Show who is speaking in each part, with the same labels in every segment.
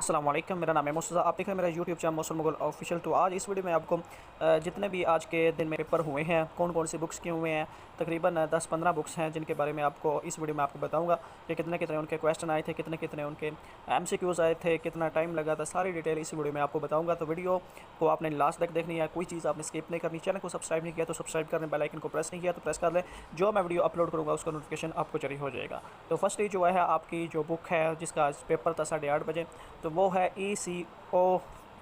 Speaker 1: अस्सलाम वालेकुम, मेरा नाम है मुस्तफ़ा। आप देख रहे हैं मेरा यूट्यूब चैनल मौसम मुगल ऑफिशियल। तो आज इस वीडियो में आपको जितने भी आज के दिन में पेपर हुए हैं, कौन कौन सी बुक्स के हुए हैं, तकरीबन 10-15 बुक्स हैं जिनके बारे में आपको इस वीडियो में आपको बताऊंगा कि कितने कितने उनके क्वेश्चन आए थे, कितने कितने उनके एमसीक्यूज़ आए थे, कितना टाइम लगा था, सारी डिटेल इस वीडियो में आपको बताऊँगा। तो वीडियो को आपने लास्ट तक देखनी है, कोई चीज़ आपने स्किप नहीं करनी। चैनल को सब्सक्राइब नहीं किया तो सब्सक्राइब करने, बेल आइकन को प्रेस नहीं किया तो प्रेस कर लें। जो मैं वीडियो अपलोड करूँगा उसका नोटिफिकेशन आपको जारी हो जाएगा। तो फर्स्टली जो है आपकी जो बुक है जिसका आज पेपर था 8:30 बजे, तो वो है ECO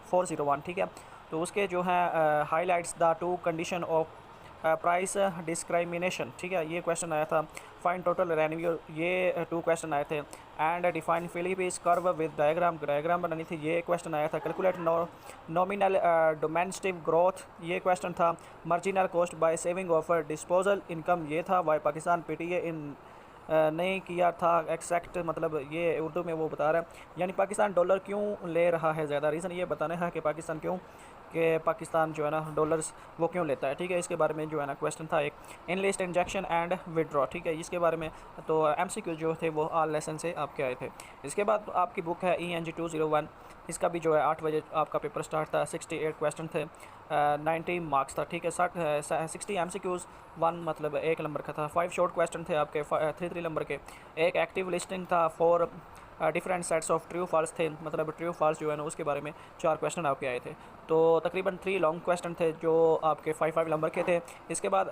Speaker 1: 401। ठीक है, तो उसके जो है highlights the two condition of price discrimination. ठीक है, ये क्वेश्चन आया था। फाइन टोटल रेवेन्यू, ये 2 क्वेश्चन आए थे। And define Phillips curve with diagram बनानी थी, ये क्वेश्चन आया था। कैलकुलेट नॉमिनल डोमेस्टिक ग्रोथ, ये क्वेश्चन था। Marginal cost by saving of disposal income, ये था। वाई पाकिस्तान पीटीए इन नहीं किया था एक्सैक्ट, मतलब ये उर्दू में वो बता रहा है, यानी पाकिस्तान डॉलर क्यों ले रहा है ज़्यादा, रीज़न ये बताना है कि पाकिस्तान जो है ना डॉलर्स वो क्यों लेता है। ठीक है, इसके बारे में जो है ना क्वेश्चन था एक। इनलिस्ट इंजेक्शन एंड विड्रॉ, ठीक है, इसके बारे में तो एमसीक्यू जो थे वो ऑल लेसन से आपके आए थे। इसके बाद आपकी बुक है ENG 201, इसका भी जो है 8 बजे आपका पेपर स्टार्ट था। 68 क्वेश्चन थे, 90 मार्क्स था। ठीक है, 60 एमसीक्यूज़, 1 मतलब 1 नंबर का था। 5 शॉर्ट क्वेश्चन थे आपके 3 नंबर के। एक एक्टिव लिस्टिंग था। 4 different sets of true false थे, मतलब ट्रू फॉल्स जो है ना उसके बारे में 4 क्वेश्चन आपके आए थे। तो तकरीबन 3 लॉन्ग क्वेश्चन थे जो आपके 5 नंबर के थे। इसके बाद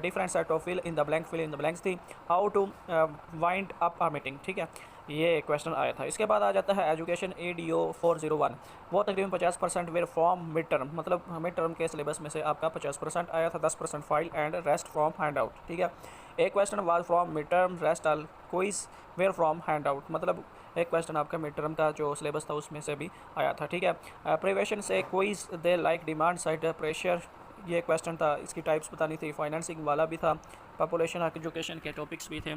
Speaker 1: different set of fill in the blanks थी। How to wind up a meeting, ठीक है, ये क्वेश्चन आया था। इसके बाद आ जाता है एजुकेशन ADO 401, वो तकरीबन 50% वेर फ्रॉम मिड टर्म, मतलब मिड टर्म के सिलेबस में से आपका 50% आया था। 10% file and rest from hand out. ठीक है, एक question was from mid term, rest all quiz were from hand out, मतलब एक क्वेश्चन आपका मिड टर्म का जो सिलेबस था उसमें से भी आया था। ठीक है, प्रिवेशन से quiz they like demand side pressure, ये क्वेश्चन था। इसकी टाइप्स बतानी थी। फाइनेंसिंग वाला भी था। पॉपुलेशन एजुकेशन के टॉपिक्स भी थे।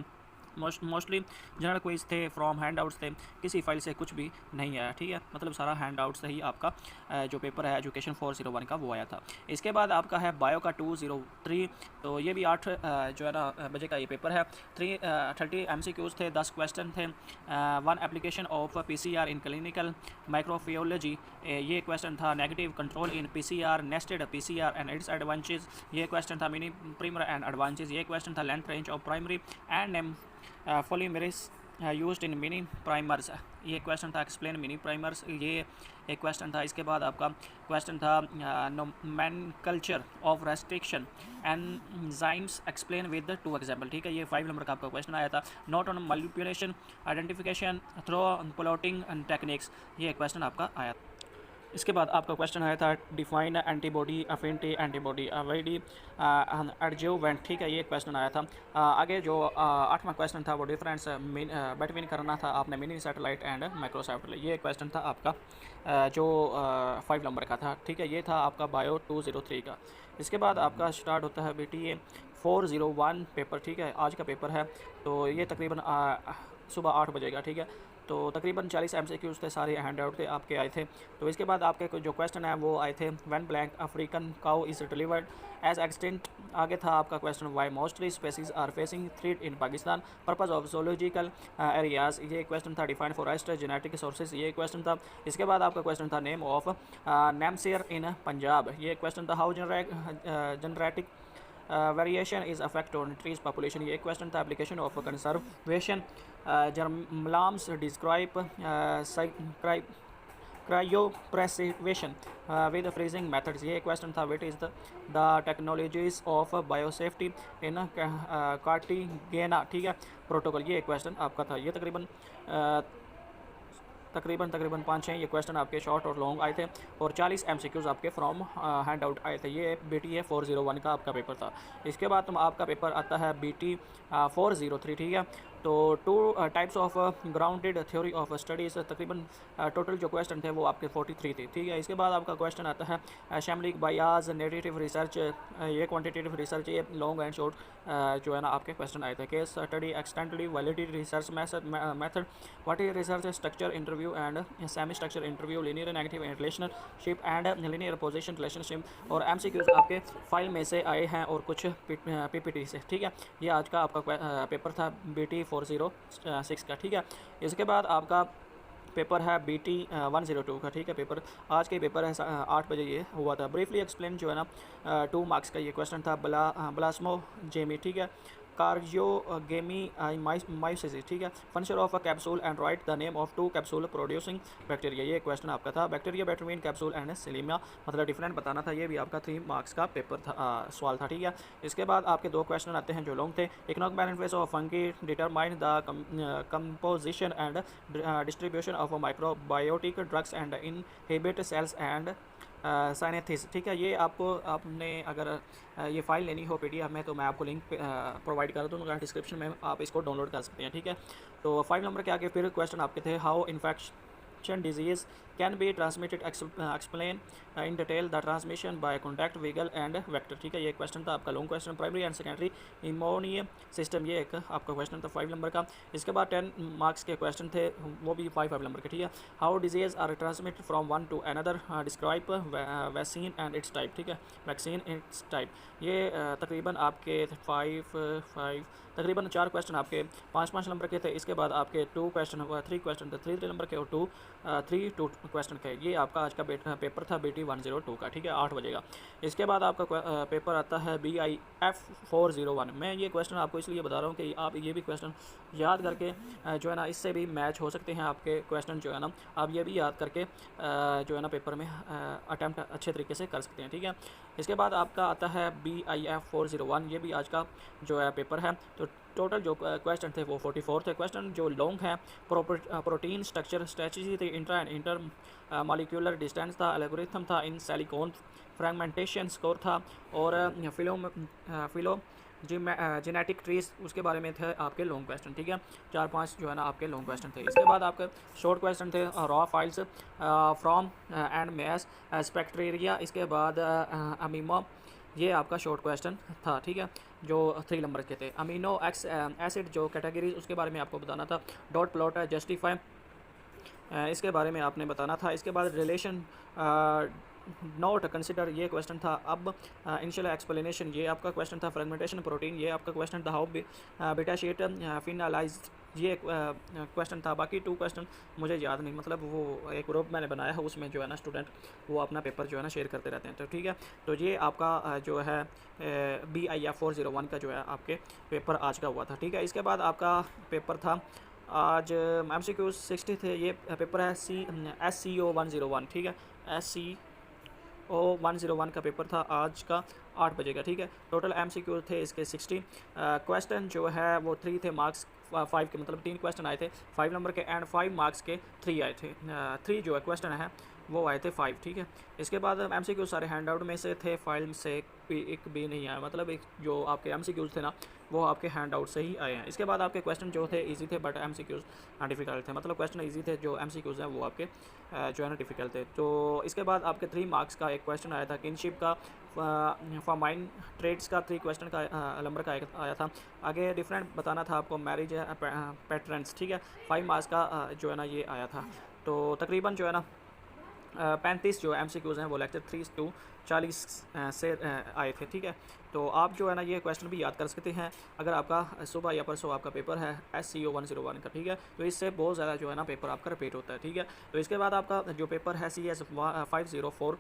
Speaker 1: मोस्टली जनरल क्विज थे, फ्रॉम हैंड आउट्स थे, किसी फाइल से कुछ भी नहीं आया। ठीक है, मतलब सारा हैंड आउट से ही आपका जो पेपर है एजुकेशन 401 का वो आया था। इसके बाद आपका है बायो का 203, तो ये भी 8 जो है ना बजे का ये पेपर है। 30 MCQs थे, 10 क्वेश्चन थे। 1 application of PCR in clinical microbiology, ये क्वेश्चन था। Negative control in PCR, nested PCR and its advantage, ये क्वेश्चन था। मिनी प्राइमर एंड एडवांटेज, ये क्वेश्चन था। Length range of primary and name polymerase used in mini primers, ये question था। Explain mini primers, ये एक question था। इसके बाद आपका क्वेश्चन था nomenclature of restriction enzymes explain with 2 example. ठीक है, ये 5 नंबर का आपका क्वेश्चन आया था। Note on manipulation identification through plotting techniques, ये क्वेश्चन आपका आया। इसके बाद आपका क्वेश्चन आया था define antibody affinity antibody avidity adjuvant. ठीक है, ये क्वेश्चन आया था। आगे जो 8वां क्वेश्चन था वो डिफरेंस बिटवीन करना था आपने mini satellite and micro satellite, ये क्वेश्चन था आपका जो 5 नंबर का था। ठीक है, ये था आपका बायो 203 का। इसके बाद आपका स्टार्ट होता है BTA 401 पेपर। ठीक है, आज का पेपर है, तो ये तकरीबन सुबह 8 बजे का। ठीक है, तो तकरीबन 40 MCQs थे, सारे हैंड आउट थे आपके आए थे। तो इसके बाद आपके जो क्वेश्चन है वो आए थे। When blank African cow is delivered as extent, आगे था आपका question why mostly species are facing threat in Pakistan, purpose of zoological areas, ये क्वेश्चन था। डिफाइन फॉरेस्ट जेनेटिक सोर्सेज, ये क्वेश्चन था। इसके बाद आपका क्वेश्चन था नेम ऑफ नैमसेर इन पंजाब, ये क्वेश्चन था। How genetic variation is affect on trees population, ये क्वेश्चन था। Application of conservation germplasms describe cryopreservation with freezing methods, ये क्वेश्चन था। What is the technologies of biosafety in Cartagena, ठीक है, protocol, ये क्वेश्चन आपका था। ये तकरीबन 5-6 ये क्वेश्चन आपके शॉर्ट और लॉन्ग आए थे, और 40 MCQs आपके फ्रॉम हैंड आउट आए थे। ये BTA 401 का आपका पेपर था। इसके बाद आपका पेपर आता है BT 403। ठीक है, तो 2 types of grounded theory of studies, तकरीबन टोटल जो क्वेश्चन थे वो आपके 43 थे। ठीक है, इसके बाद आपका क्वेश्चन आता है शैमलिक बायाज नेगेटिव रिसर्च, ये क्वान्टिटेटिव रिसर्च, ये लॉन्ग एंड शॉर्ट जो है ना आपके क्वेश्चन आए थे। Case study एक्सटेंटिव validity research method, what is research structure interview and semi structure interview, linear negative relationship and linear position relationship, और MCQs आपके फाइल में से आए हैं और कुछ PPT से। ठीक है, ये आज का आपका पेपर था BT 406 का। ठीक है, इसके बाद आपका पेपर है BT 102 का, ठीक है। पेपर आज के पेपर है 8 बजे ये हुआ था। ब्रीफली एक्सप्लेन जो है ना 2 मार्क्स का ये क्वेश्चन था। ब्लास्मो जेमी, ठीक है। कार्जियोगेमी माइसिस, ठीक है। Function of a capsule and right the name of 2 capsule producing bacteria, ये क्वेश्चन आपका था। बैक्टीरिया बिटवीन कैप्सूल एंड सिलीमिया, मतलब डिफरेंट बताना था। ये भी आपका 3 मार्क्स का पेपर था, सवाल था, ठीक है। इसके बाद आपके 2 क्वेश्चन आते हैं जो लॉन्ग थे। Economic benefits of fungi, determine the composition and distribution of microbiotic drugs and inhibit cells and synthesis, ठीक है। ये आपको आपने अगर ये फाइल लेनी हो PDF में तो मैं आपको लिंक प्रोवाइड कर दूँगा डिस्क्रिप्शन में, आप इसको डाउनलोड कर सकते हैं, ठीक है। तो 5 नंबर के आगे फिर क्वेश्चन आपके थे, how infection disease can be transmitted, explain in detail the transmission by contact vehicle and vector, ठीक है। ये क्वेश्चन था आपका long question. Primary and secondary immune system, ये एक आपका क्वेश्चन था 5 नंबर का। इसके बाद 10 मार्क्स के क्वेश्चन थे, वो भी 5 नंबर के, ठीक है। How disease are transmitted from one to another, describe vaccine and its type, ठीक है। वैक्सीन इट्स टाइप, ये तकरीबन आपके 5 तकरीबन 4 क्वेश्चन आपके 5 नंबर के थे। इसके बाद आपके 2 क्वेश्चन 3 क्वेश्चन थे 3 नंबर के और 2 क्वेश्चन के। ये आपका आज का पेपर था BT 102 का, ठीक है, 8 बजे का। इसके बाद आपका पेपर आता है BIF 401 में। ये क्वेश्चन आपको इसलिए बता रहा हूँ कि आप ये भी क्वेश्चन याद करके जो है ना इससे भी मैच हो सकते हैं आपके क्वेश्चन, जो है ना आप ये भी याद करके जो है ना पेपर में अटैम्प्ट अच्छे तरीके से कर सकते हैं, ठीक है। इसके बाद आपका आता है BIF 401, ये भी आज का जो है पेपर है। तो टोटल जो क्वेश्चन थे वो 44 थे। क्वेश्चन जो लॉन्ग हैं, प्रोटीन स्ट्रक्चर, स्ट्रेटजी थी, इंटर मॉलिक्यूलर डिस्टेंस था, एल्गोरिथम था, इन सिलिकॉन फ्रेगमेंटेशन स्कोर था, और फिलो जेनेटिक ट्रीज उसके बारे में थे आपके लॉन्ग क्वेश्चन, ठीक है। 4-5 जो है ना आपके लॉन्ग क्वेश्चन थे। इसके बाद आपके शॉर्ट क्वेश्चन थे, raw files from and mass spectra, इसके बाद अमीमा, ये आपका शॉर्ट क्वेश्चन था, ठीक है, जो 3 नंबर के थे। अमीनो एसिड जो कैटेगरी उसके बारे में आपको बताना था। डॉट प्लॉट जस्टिफाई इसके बारे में आपने बताना था। इसके बाद रिलेशन नोट कंसिडर, ये क्वेश्चन था। अब इनिशियल एक्सप्लेनेशन, ये आपका क्वेश्चन था। फ्रेगमेंटेशन प्रोटीन, ये आपका क्वेश्चन था। हाउ बीटा शीट फिनालाइज, ये क्वेश्चन था। बाकी 2 क्वेश्चन मुझे याद नहीं, मतलब वो एक ग्रुप मैंने बनाया है, उसमें जो है ना स्टूडेंट वो अपना पेपर जो है ना शेयर करते रहते हैं, तो ठीक है। तो ये आपका जो है BIF 401 का जो है आपके पेपर आज का हुआ था, ठीक है। इसके बाद आपका पेपर था आज MCQ 60 थे। ये पेपर है SCO 101, ठीक है। SCO 101 का पेपर था आज का 8 बजे का, ठीक है। टोटल MCQ थे इसके 60। क्वेश्चन जो है वो 3 थे मार्क्स 5 के, मतलब 3 क्वेश्चन आए थे 5 नंबर के, एंड 5 मार्क्स के 3 आए थे। 3 जो है क्वेश्चन है वो आए थे 5, ठीक है। इसके बाद MCQ सारे हैंड आउट में से थे, फाइल से एक भी नहीं आया, मतलब एक जो आपके MCQs थे ना वो आपके हैंड आउट से ही आए हैं। इसके बाद आपके क्वेश्चन जो थे इजी थे, बट MCQs डिफ़िकल्ट थे, मतलब क्वेश्चन इजी थे, जो MCQs हैं वो आपके जो है ना डिफ़िकल्ट थे। तो इसके बाद आपके 3 मार्क्स का एक क्वेश्चन आया था, किनशिप का, फॉर्माइन ट्रेड्स का 3 क्वेश्चन का नंबर का आया था। आगे डिफरेंट बताना था आपको, मैरिज पैटर्न्स, ठीक है। 5 मार्क्स का जो है ना ये आया था। तो तकरीबन जो है ना 35 जो MCQs हैं वो लेक्चर 3 to 40 से आए थे, ठीक है। तो आप जो है ना ये क्वेश्चन भी याद कर सकते हैं अगर आपका सुबह या परसों आपका पेपर है SCO 101 का, ठीक है। तो इससे बहुत ज़्यादा जो है ना पेपर आपका रिपीट होता है, ठीक है। तो इसके बाद आपका जो पेपर है CS 504,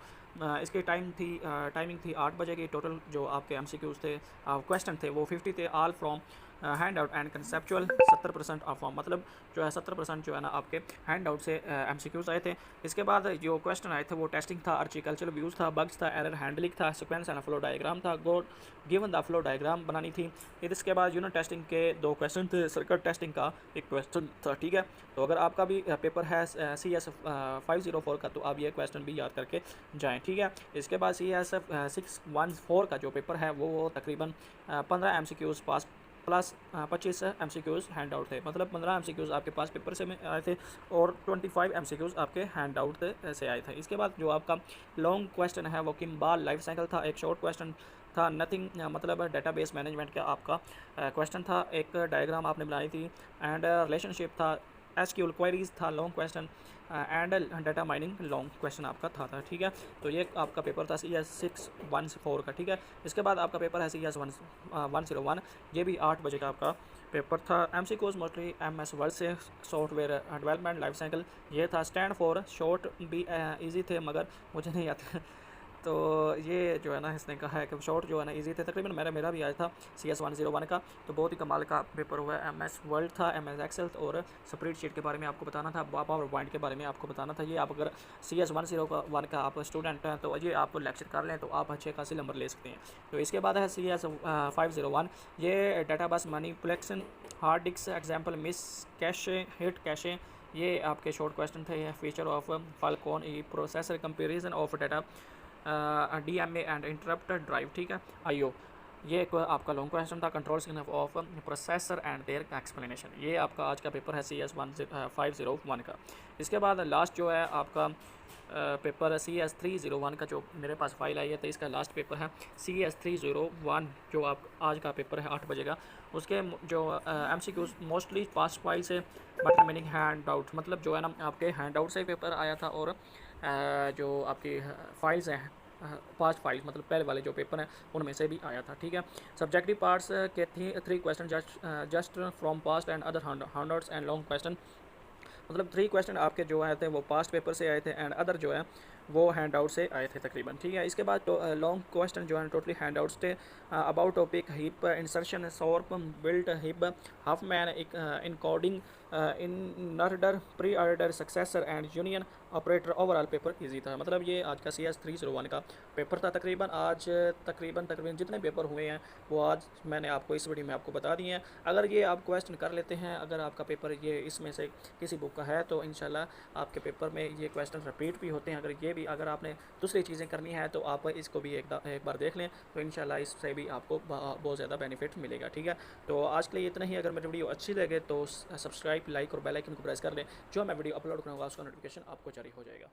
Speaker 1: इसकी टाइमिंग थी 8 बजे की। टोटल जो आपके MCQs थे, क्वेश्चन थे वो 50 थे, all from hand out and conceptual 70% of form, मतलब जो है 70% जो है ना आपके हैंड आउट से MCQs आए थे। इसके बाद जो क्वेश्चन आए थे वो टेस्टिंग था, आर्टिकल्चरल व्यूज़ था, बग्स था, एरर हैंडलिंग था, सीक्वेंस एंड फ्लो डायग्राम था, गिवन द फ्लो डायग्राम बनानी थी। फिर इसके बाद यूनिट टेस्टिंग के 2 क्वेश्चन थे, सर्किट टेस्टिंग का 1 क्वेश्चन था, ठीक है। तो अगर आपका भी पेपर है CS 504 का तो आप ये क्वेश्चन भी याद करके जाएँ, ठीक है। इसके बाद CS 614 का जो पेपर है वो तकरीबन 15 MCQs पास प्लस 25 MCQs हैंड आउट थे, मतलब 15 MCQs आपके पास पेपर से में आए थे और 25 MCQs आपके हैंड आउट से आए थे। इसके बाद जो आपका लॉन्ग क्वेश्चन है वो किम्बाल लाइफ साइकिल था। एक शॉर्ट क्वेश्चन था नथिंग, मतलब डेटाबेस मैनेजमेंट का आपका क्वेश्चन था। एक डायग्राम आपने बनाई थी, एंड रिलेशनशिप था, SQL क्वेरीज था long question, and data mining long question आपका था, ठीक है। तो ये आपका पेपर था CS 614 का, ठीक है। इसके बाद आपका पेपर है CS 101, ये भी 8 बजे का आपका पेपर था। MCQs मोस्टली MS वर्ड से, सॉफ्टवेयर डेवलपमेंट लाइफ साइकिल ये था। स्टैंड फॉर शॉर्ट भी इजी थे मगर मुझे नहीं आते तो ये जो है ना इसने कहा है कि शॉर्ट जो है ना इजी थे तकरीबन। मेरा भी आया था CS101 का, तो बहुत ही कमाल का पेपर हुआ है। MS वर्ड था, MS एक्सेल और स्प्रेडशीट के बारे में आपको बताना था, पावर पॉइंट के बारे में आपको बताना था। ये आप अगर CS101 का आप स्टूडेंट हैं तो ये आप लेक्चर कर लें तो आप अच्छे खासे नंबर ले सकते हैं। तो इसके बाद है CS501, ये database manipulation, hard disk example, miss cache, hit cache, ये आपके शॉर्ट क्वेश्चन थे। Feature of Falcon E processor, comparison of data DMA and interrupted drive, ठीक है। IO, ये एक आपका लॉन्ग क्वेश्चन था। Control signal of processor and their explanation, ये आपका आज का पेपर है CS501 का। इसके बाद लास्ट जो है आपका पेपर CS301 का, जो मेरे पास फाइल आई है तो इसका लास्ट पेपर है CS301, जो आप आज का पेपर है 8 बजे का। उसके जो MCQs मोस्टली पास्ट फाइल से, बट मीनिंग हैंड आउट, मतलब जो है ना आपके हैंड आउट से पेपर आया था, और जो आपकी फाइल्स हैं पास्ट फाइल्स मतलब पहले वाले जो पेपर हैं उनमें से भी आया था, ठीक है। सब्जेक्टिव पार्ट्स के 3 question just from past and other hundreds and long question, मतलब 3 क्वेश्चन आपके जो आए थे वो पास्ट पेपर से आए थे एंड अदर जो है वो हैंड आउट से आए थे तकरीबन, ठीक है। इसके बाद तो लॉन्ग क्वेश्चन जो है टोटली हैंड आउट्स थे। About topic heap insertion, sort, built heap, Huffman, encoding, inorder, preorder, successor and union operator. Overall paper easy था, मतलब ये आज का CS301 का पेपर था तकरीबन। आज तकरीबन जितने पेपर हुए हैं वो आज मैंने आपको इस वीडियो में आपको बता दिए हैं। अगर ये आप क्वेश्चन कर लेते हैं, अगर आपका पेपर ये इसमें से किसी बुक का है तो इंशाल्लाह आपके पेपर में ये क्वेश्चन रिपीट भी होते हैं। अगर आपने दूसरी चीज़ें करनी है तो आप इसको भी एक बार देख लें तो इंशाल्लाह इससे भी आपको बहुत ज़्यादा बेनिफिट मिलेगा, ठीक है। तो आज के लिए इतना ही। अगर मेरी वीडियो अच्छी लगे तो सब्सक्राइब, लाइक और बेल आइकन को प्रेस कर लें। जो मैं वीडियो अपलोड करूँगा उसका नोटिफिकेशन आपको जारी हो जाएगा।